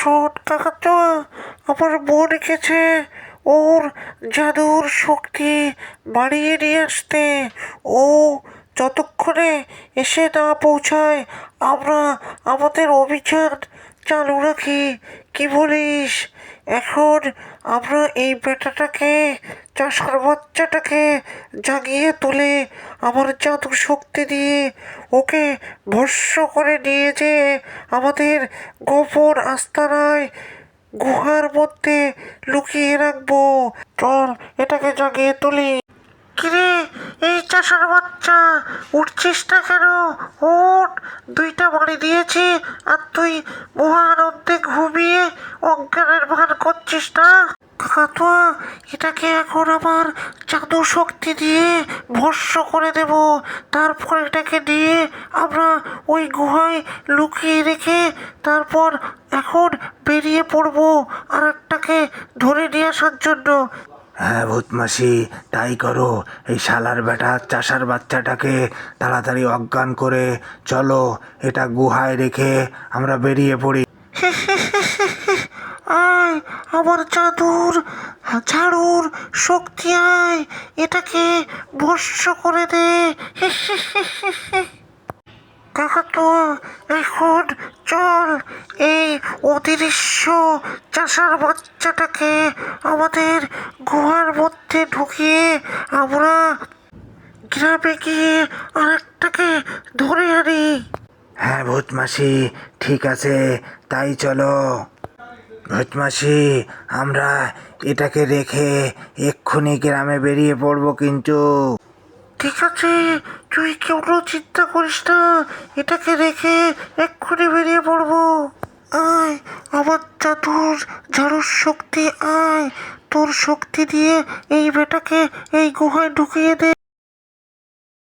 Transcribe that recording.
শোন কাকাতুয়া, আমার বোন এঁকেছে ওর জাদুর শক্তি বাড়িয়ে নিয়ে আসতে। ও যতক্ষণে এসে না পৌঁছায় আমরা আমাদের অভিযান চালু রাখি। কি বলিস? এখন আমরা এই বেটাটাকে, চাষার বাচ্চাটাকে জাগিয়ে তুলে আমার জাদু শক্তি দিয়ে ওকে ভস্ম করে নিয়ে যেয়ে আমাদের গোপন আস্তানায় গুহার মধ্যে লুকিয়ে রাখবো। চল এটাকে জাগিয়ে তুলি। কিরে এই চাষার বাচ্চা, উঠছিস না কেন? ওঠ, দুইটা বাড়ি দিয়েছি আর তুই মহানন্দে ঘুমিয়ে অজ্ঞানের ভান করছিস না? কাকাতুয়া, এটাকে এখন আবার জাদু শক্তি দিয়ে ভস্ম করে দেব। তারপর এটাকে নিয়ে আমরা ওই গুহায় লুকিয়ে রেখে তারপর এখন বেরিয়ে পড়বো আর একটাকে ধরে নিয়ে আসার জন্য। হ্যাঁ ভূতমাসি, তাই করো। এই শালার বেটা চাষার বাচ্চাটাকে তাড়াতাড়ি অজ্ঞান করে চলো, এটা গুহায় রেখে আমরা বেরিয়ে পড়ি। আয় আমার জাদুর ঝাড়ুর শক্তি, আয় এটাকে ভস্ম করে দে। কাকাতুয়া, এখন চল এই অদৃশ্য চাষার বাচ্চাটাকে আমাদের গুহার মধ্যে ঢুকিয়ে আমরা গ্রামে গিয়ে আরেকটাকে ধরে আনি। হ্যাঁ ভূতমাসি, ঠিক আছে, তাই চলো। ভূতমাসি, আমরা এটাকে রেখে এক্ষুনি গ্রামে বেরিয়ে পড়বো কিন্তু। ঠিক আছে, তুই কোনো চিন্তা করিস না, এটাকে রেখে এক্ষুনি বেরিয়ে পড়বো। আয় আমার জাদুর ঝাড়ুর শক্তি, আয় তোর শক্তি দিয়ে এই বেটাকে এই গুহায় ঢুকিয়ে দে।